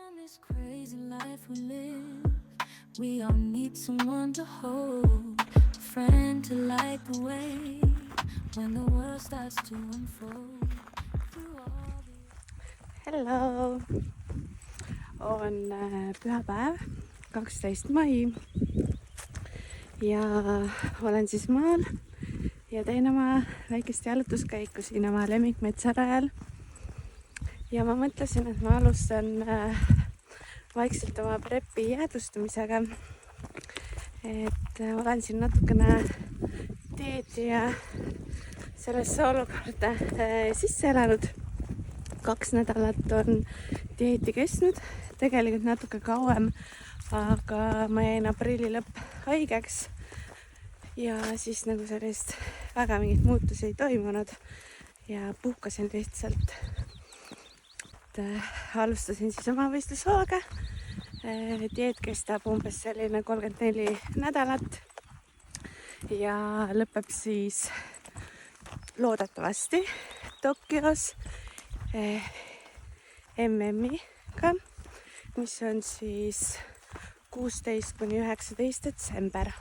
On this crazy life we live, we all need someone to hold, a friend to light the way when the world starts to unfold. Through all the... Hello! On pühapäev, 12. mai ja olen siis maal ja teen oma väikest jalutuskäiku siin oma lemmikmetsarajal. Ja ma mõtlesin, et ma alustan vaikselt oma prepi jäädvustamisega. Et olen siin natukene dieeti ja sellesse olukorda sisse elanud. 2 nädalat on dieeti kestnud, tegelikult natuke kauem, aga ma jäin aprilli lõpp haigeks ja siis nagu sellist väga mingit muutusi ei toimunud ja puhkasin lihtsalt. Alustasin siis oma võistlushooga. Dieet kestab umbes selline 34 nädalat ja lõpeb siis loodetavasti Tokyos MM-iga, mis on siis 16-19 detsember.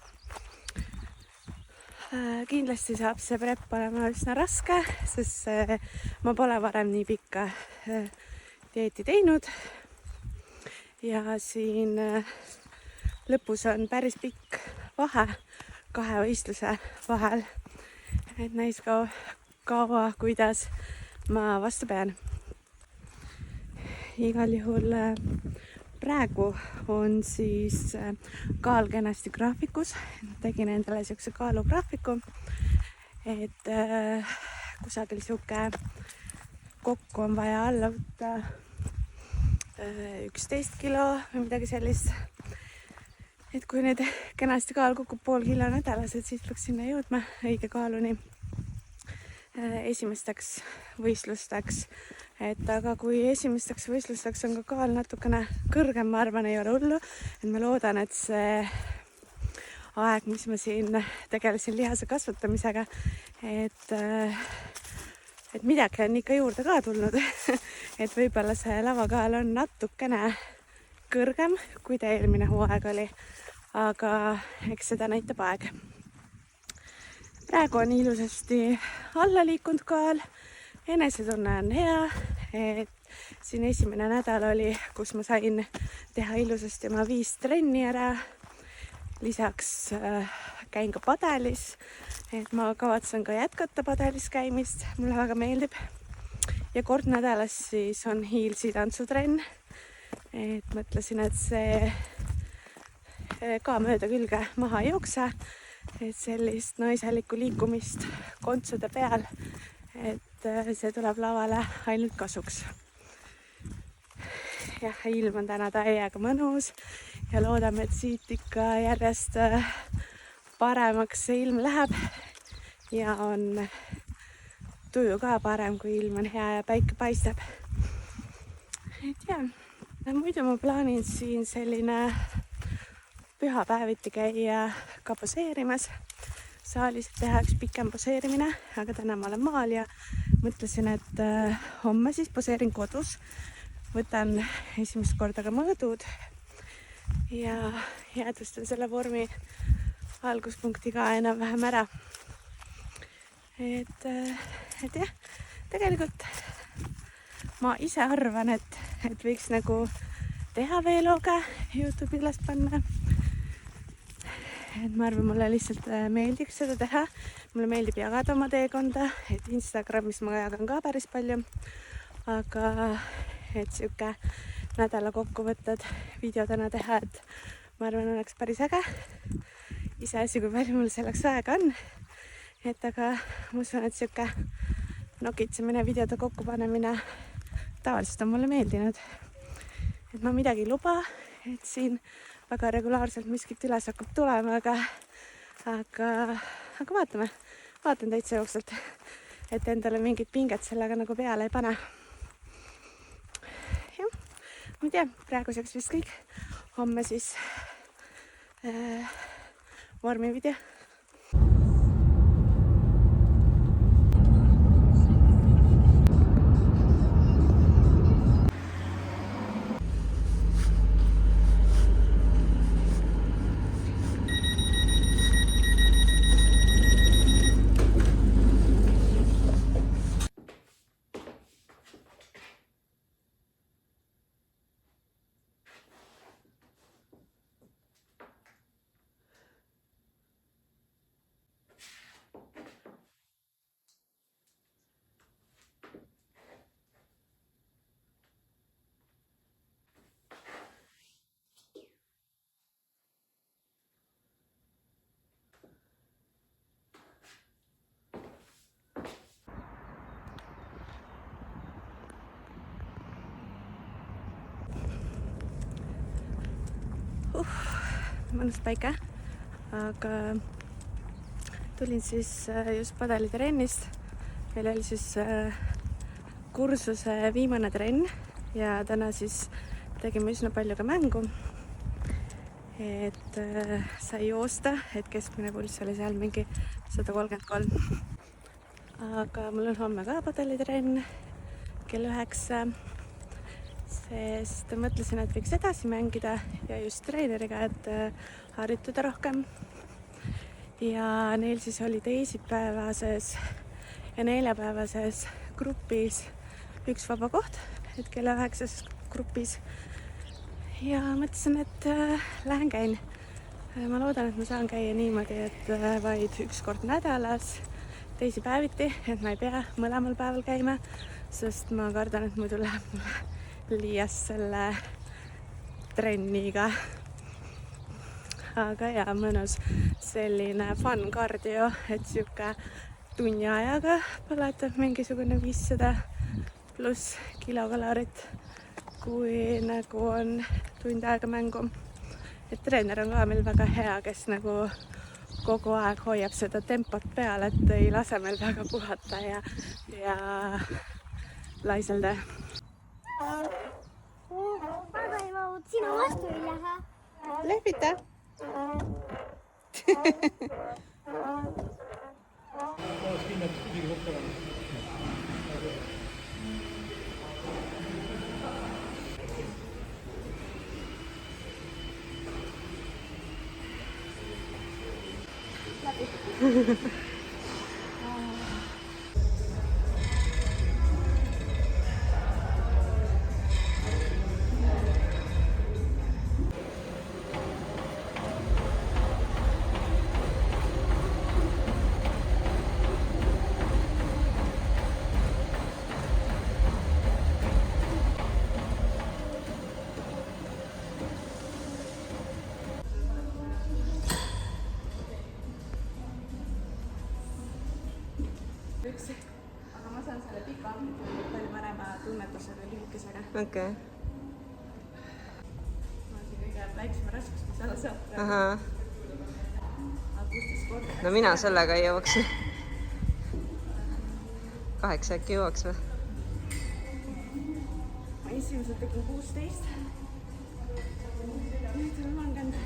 Kindlasti saab see prep olema üsna raske, sest ma pole varem nii pikka dieeti teinud ja siin lõpus on päris pikk vahe 2 võistluse vahel, et näis kaua, kuidas ma vastu pean. Igal juhul praegu on siis kaal kenasti graafikus, tegin endale siukse kaalugraafiku, et kusagil siuke kokku on vaja alla võtta 11 kilo või midagi sellist. Et kui nüüd kenasti kaal kukub pool kilo nädalas, et siis peaks sinna jõudma õige kaaluni esimesteks võistlusteks. Et aga kui esimesteks võistlusteks on ka kaal natukene kõrgem, ma arvan, ei ole hullu. Et ma loodan, et see aeg, mis ma siin tegelesin lihase kasvatamisega, et midagi on ikka juurde ka tulnud. Et võib-olla see lavakaal on natukene kõrgem, kui ta eelmine hooaeg oli. Aga eks seda näitab aeg. Praegu on ilusasti alla liikunud kaal. Enesetunne on hea. Et siin esimene nädal oli, kus ma sain teha ilusasti oma 5 trenni ära. Lisaks käin ka padelis. Et ma kavatsen ka jätkata padelis käimist. Mulle väga meeldib. Ja kord nädalas siis on hiilsi tantsutrenn. Et mõtlesin, et see ka mööda külge maha ei jookse. Et sellist naiselikku liikumist kontsude peal. Et see tuleb lavale ainult kasuks. Jah, ilm on täna täiega mõnus. Ja loodame, et siit ikka järjest paremaks see ilm läheb ja on tuju ka parem, kui ilm on hea ja päike paistab. Et jah, muidu ma plaanin siin selline pühapäeviti käia ka poseerimas. Saalis teha üks pikem poseerimine, aga täna ma olen maal ja mõtlesin, et homme siis poseerin kodus. Võtan esimest korda ka mõõdud ja jäädvustan selle vormi alguspunkti ka enam-vähem ära. Et jah, tegelikult ma ise arvan, et võiks nagu teha veelooga YouTube'i üles panna. Et ma arvan, mulle lihtsalt meeldiks seda teha. Mulle meeldib jagada oma teekonda, et Instagramis ma jagan ka päris palju. Aga et siuke nädala kokkuvõtted videodena teha, et ma arvan, oleks päris äge. Iseasi, kui palju mul selleks aega on. Et aga ma usun, et siuke nokitsemine, videode kokkupanemine tavaliselt on mulle meeldinud. Et ma midagi ei luba, et siin väga regulaarselt miskit üles hakkab tulema, aga vaatan täitsa jooksvalt, et endale mingit pinget sellega nagu peale ei pane. Jah, ma ei tea, praeguseks vist kõik. Homme siis vormivideo. mõnus päike, aga tulin siis just padelitrennist. Meil oli siis kursuse viimane trenn ja täna siis tegime üsna palju ka mängu. Et sai joosta, et keskmine pulss oli seal mingi 133. Aga mul on homme ka padelitrenn kell 9, sest mõtlesin, et võiks edasi mängida ja just treeneriga, et harjutada rohkem. Ja neil siis oli teisipäevases ja neljapäevases grupis üks vaba koht, et kella 9 grupis. Ja mõtlesin, et lähen käin. Ma loodan, et ma saan käia niimoodi, et vaid üks kord nädalas, teisipäeviti, et ma ei pea mõlemal päeval käima, sest ma kardan, et muidu läheb mulle liias selle trenniga. Aga ja mõnus selline fun kardio, et siuke tunni ajaga põletab mingisugune 500 pluss kilokalorit, kui nagu on tund aega mängu. Et treener on ka meil väga hea, kes nagu kogu aeg hoiab seda tempot peal, et ei lase meil väga puhata ja laiselda. Aga ei mahu sinu vastu ei lähe. Lehvita! Aga ma saan selle pika palju parema tunnetusega lühikesega. Okei. Ma olen siin kõige väiksema raskusega selle saab. Ahah. Aga 16 korda. No mina sellega ei jõuaks. 8 äkki jõuaks või? Ma esimesel tegin 16. Nüüd on langenud.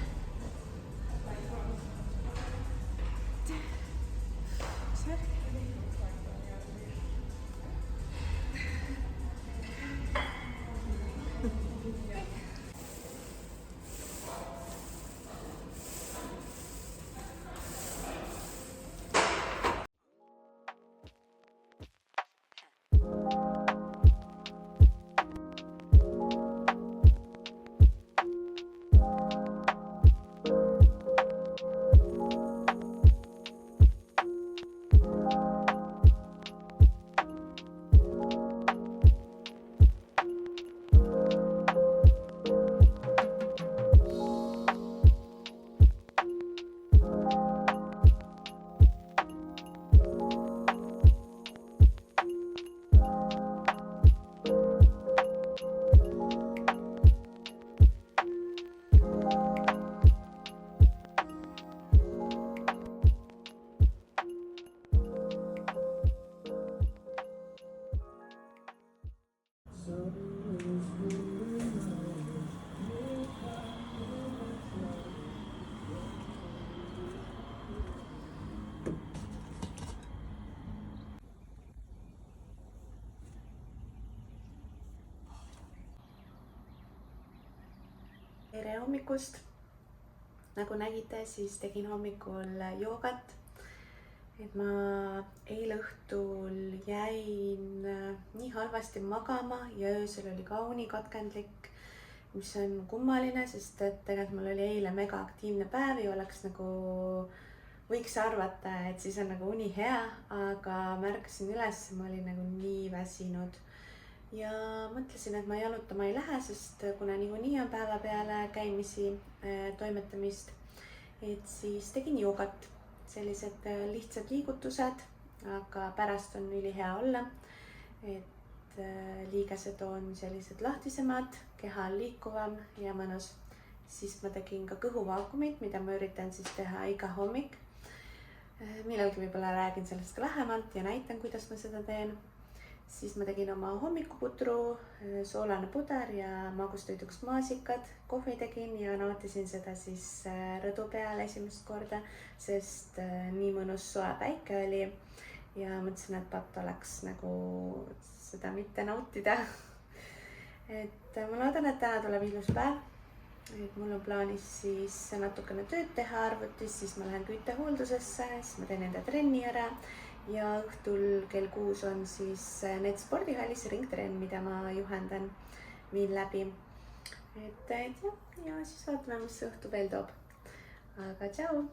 Tere hommikust! Nagu nägite, siis tegin hommikul joogat. Et ma eile õhtul jäin nii halvasti magama ja öösel oli ka uni katkendlik, mis on kummaline, sest et tegelikult mul oli eile mega aktiivne päev ja oleks nagu võiks arvata, et siis on nagu uni hea, aga märkasin üles, ma olin nagu nii väsinud. Ja mõtlesin, et ma jalutama ei lähe, sest kuna niikuinii on päeva peale käimisi toimetamist, et siis tegin joogat. Sellised lihtsad liigutused, aga pärast on ülihea olla. Et liigesed on sellised lahtisemad, keha on liikuvam ja mõnus. siis ma tegin ka kõhuvaakumit, mida ma üritan siis teha iga hommik. Millalgi võib-olla räägin sellest ka lähemalt ja näitan, kuidas ma seda teen. Siis ma tegin oma hommikuputru, soolane puder ja magustoiduks maasikad, kohvi tegin ja nautisin seda siis rõdu peal esimest korda, sest nii mõnus soe päike oli ja mõtlesin, et patt oleks nagu seda mitte nautida. Et ma loodan, et täna tuleb ilus päev. Et mul on plaanis siis natukene tööd teha arvutis, siis ma lähen küttehooldusesse, siis ma teen enda trenni ära. Ja õhtul kell 6 on siis Net spordihallis ringtrenn, mida ma juhendan, viin läbi. Et ja siis vaatame, mis õhtu veel toob. Aga tšau!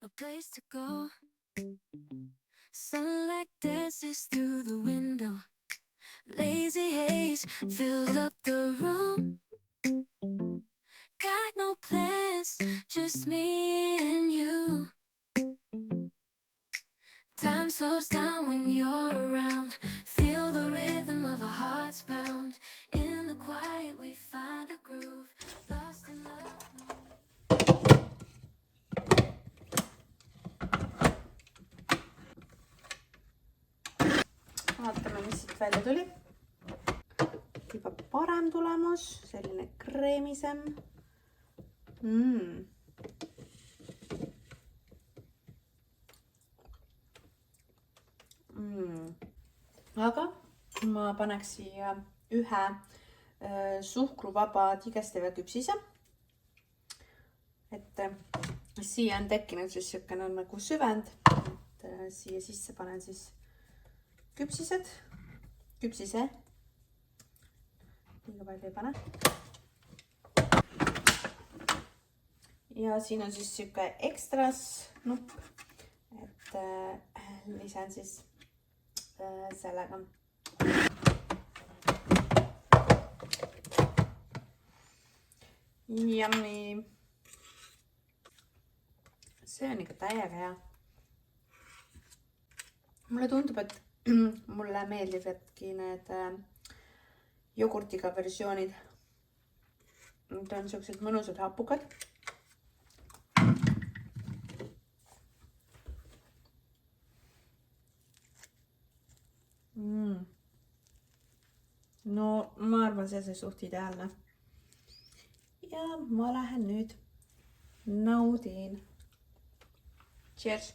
A place to go. Sunlight dances through the window. Lazy haze filled up the room. Got no plans, just me and you. Time slows down when you're around. Feel the rhythm of our hearts pound. In the quiet we find a groove. Lost in love. Vaatame, mis siit välja tuli. Juba parem tulemus, selline kreemisem. Aga ma paneks siia ühe suhkruvaba tigesteva küpsise. Et siia on tekkinud siis siukene nagu süvend. Et siia sisse panen siis küpsise. Liiga palju ei pane. Ja siin on siis siuke ekstras nupp, et lisan siis sellega. Yummy! See on ikka täiega hea. Mulle tundub, et mulle meeldivadki need jogurtiga versioonid. Need on sellised mõnusad hapukad. No ma arvan, see suht ideaalne. Ja ma lähen nüüd naudin. Cheers!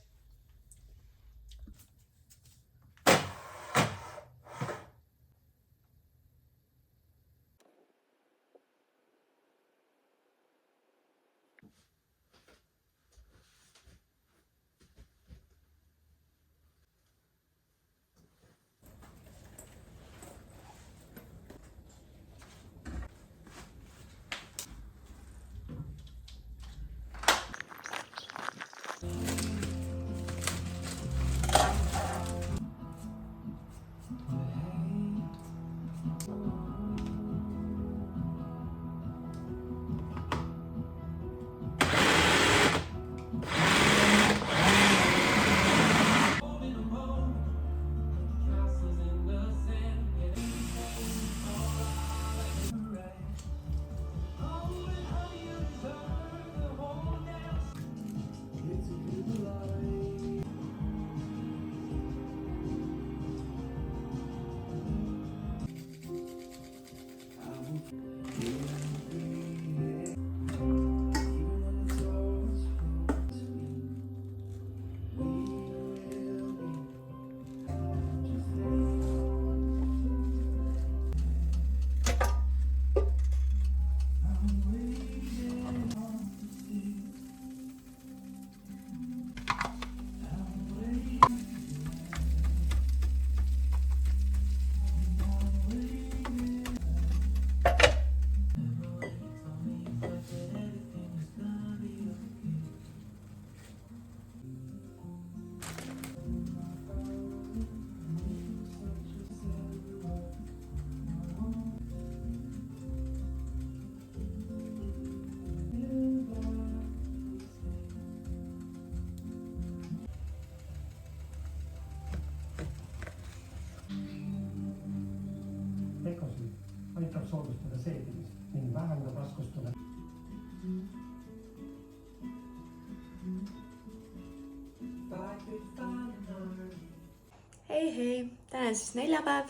hei, täna on siis neljapäev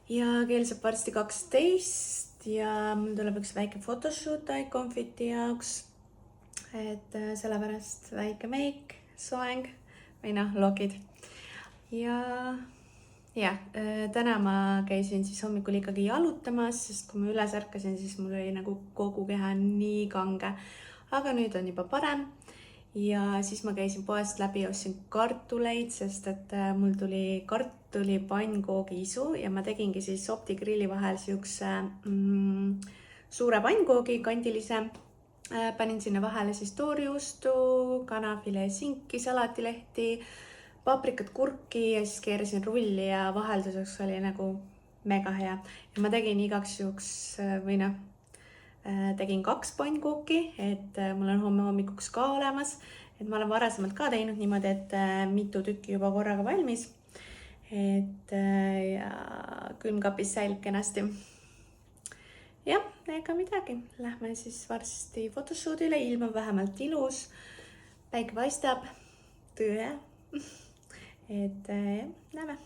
ja kell saab varsti 12 ja mul tuleb üks väike photoshoot iComfiti jaoks. Et sellepärast väike meik, soeng või noh, lokid. Ja täna ma käisin siis hommikul ikkagi jalutamas, sest kui ma üles ärkasin, siis mul oli nagu kogu keha nii kange. Aga nüüd on juba parem. Ja siis ma käisin poest läbi, ostsin kartuleid, sest et mul tuli kartulipannkoogiisu ja ma tegingi siis Opti grilli vahel siukse suure pannkoogi kandilise. Panin sinna vahele siis toorjuustu, kanafilee, sinki, salatilehti, paprikat, kurki ja siis keerasin rulli ja vahelduseks oli nagu mega hea. Ja ma tegin igaks juhuks tegin 2 pannkooki, et mul on homme hommikuks ka olemas. Et ma olen varasemalt ka teinud niimoodi, et mitu tükki juba korraga valmis. Et ja külmkapis säilib kenasti. Jah, ega midagi. Lähme siis varsti photoshootile, ilm on vähemalt ilus. Päike paistab, töö. Et näeme.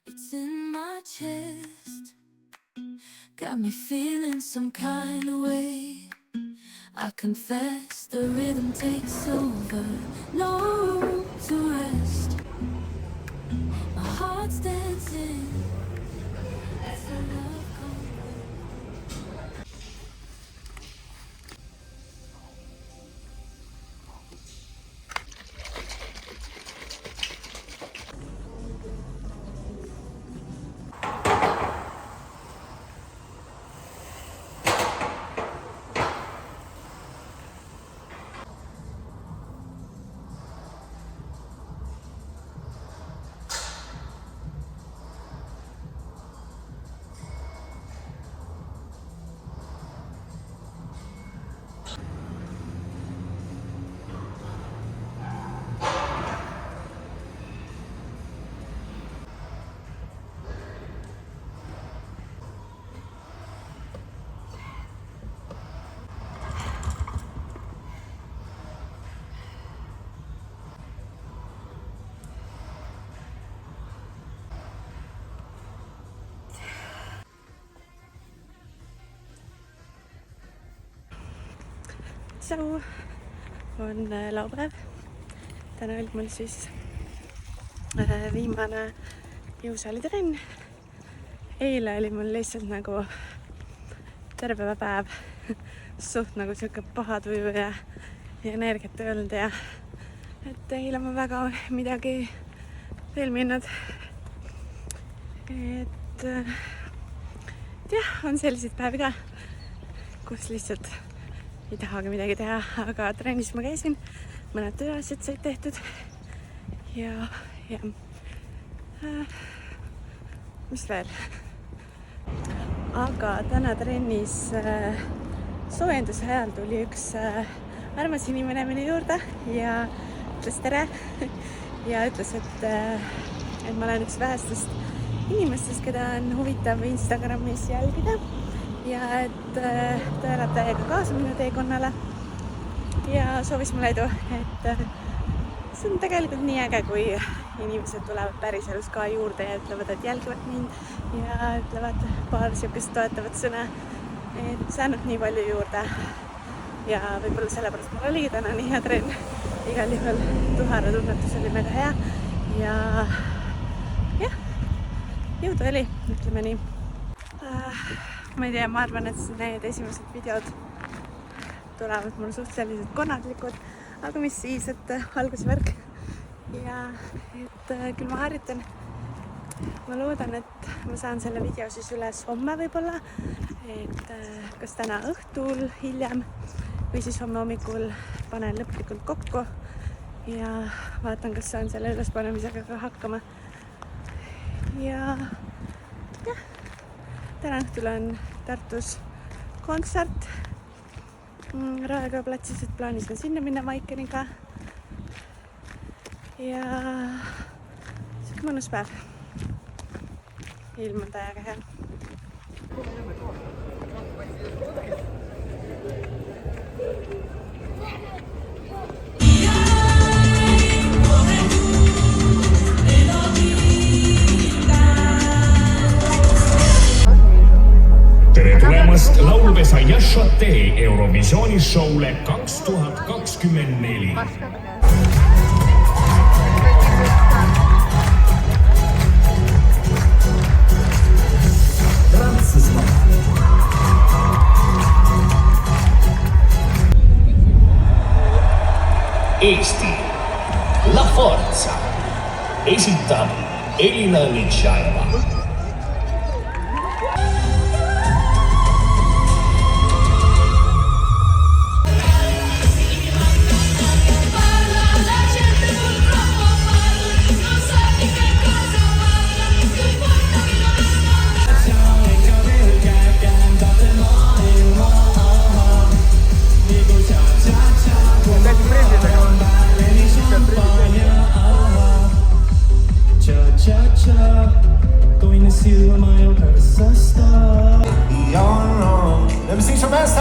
It's in my chest. Got me feeling some kind of way. I confess the rhythm takes over. No room to rest. My heart's dancing as the love comes. So, on laupäev. Täna oli mul siis viimane jõusalitrenn. Eile oli mul lihtsalt nagu terve päev suht nagu siuke paha tuju ja energiat ei olnud ja et eile ma väga midagi filminud. Et jah, on selliseid päevi ka, kus lihtsalt ei tahagi midagi teha, aga trennis ma käisin, mõned tööasjad said tehtud ja mis veel? Aga täna trennis soojenduse ajal tuli üks armas inimene minu juurde ja ütles tere ja ütles, et ma olen üks vähestest inimestest, keda on huvitav Instagramis jälgida. Ja et ta elab täiega kaasa minu teekonnale ja soovis mulle edu, et see on tegelikult nii äge, kui inimesed tulevad päriselus ka juurde ja ütlevad, et jälgivad mind ja ütlevad paar siukest toetavat sõna, et saanud nii palju juurde ja võib-olla sellepärast mul oligi täna nii hea trenn. Igal juhul tuhara tunnetus oli mega hea ja jah, jõudu oli, ütleme nii. Ma ei tea, ma arvan, et need esimesed videod tulevad mul suhteliselt konadlikud, aga mis siis, et algusvärk ja et küll ma harjutan. Ma loodan, et ma saan selle video siis üles homme võib-olla, et kas täna õhtul hiljem või siis homme hommikul panen lõplikult kokku ja vaatan, kas saan selle ülespanemisega ka hakkama. Ja jah. Täna õhtul on Tartus kontsert Raekoja platsis, et plaanis on sinna minna Maikeniga. Ja see on mõnus päev. Ilm on täiega hea. tulemast laulupesa Yashate Eurovisiooni showle 2024. Eesti La Forza esitab Elina Litšaeva. Let me sing some best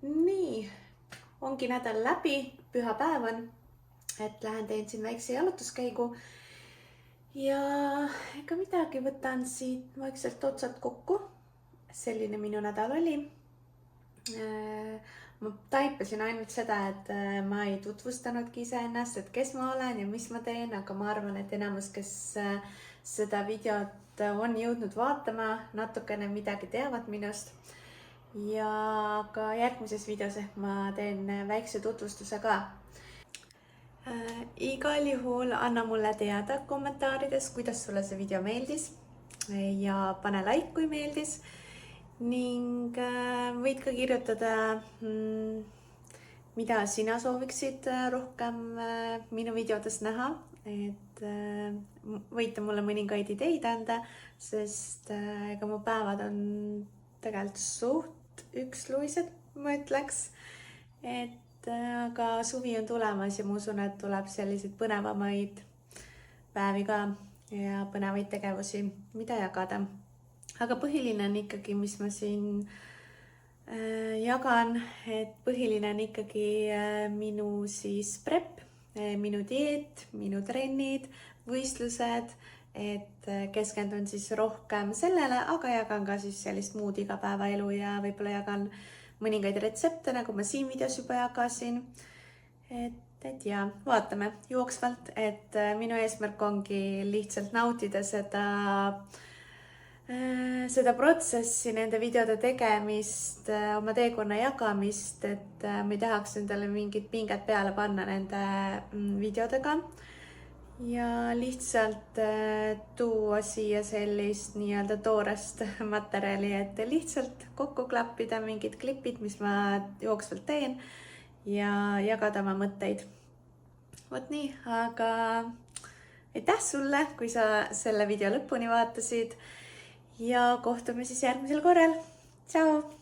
Nii, ongi nädal läbi, pühapäev on, et lähen teen siin väikse jalutuskäigu ja ega midagi, võtan siit vaikselt otsad kokku. Selline minu nädal oli. Ma taipasin ainult seda, et ma ei tutvustanudki iseennast, et kes ma olen ja mis ma teen, aga ma arvan, et enamus, kes seda videot on jõudnud vaatama, natukene midagi teavad minust. Ja ka järgmises videos ehk ma teen väikse tutvustuse ka. Igal juhul anna mulle teada kommentaarides, kuidas sulle see video meeldis ja pane like, kui meeldis. Ning võid ka kirjutada, mida sina sooviksid rohkem minu videodes näha, et võite mulle mõningaid ideid anda, sest ega mu päevad on tegelikult suht üksluised, ma ütleks, et aga suvi on tulemas ja ma usun, et tuleb selliseid põnevamaid päevi ka ja põnevaid tegevusi, mida jagada. Aga põhiline on ikkagi, mis ma siin jagan, et põhiline on ikkagi minu siis prep, minu dieet, minu trennid, võistlused et keskendun siis rohkem sellele, aga jagan ka siis sellist muud igapäevaelu ja võib-olla jagan mõningaid retsepte, nagu ma siin videos juba jagasin. Et ja vaatame jooksvalt, et minu eesmärk ongi lihtsalt nautida seda protsessi, nende videode tegemist, oma teekonna jagamist, et ma ei tahaks endale mingit pinget peale panna nende videodega. Ja lihtsalt tuua siia sellist nii-öelda toorest materjali, et lihtsalt kokku klappida mingid klipid, mis ma jooksvalt teen ja jagada oma mõtteid. Vot nii, aga aitäh sulle, kui sa selle video lõpuni vaatasid ja kohtume siis järgmisel korral. Tšau!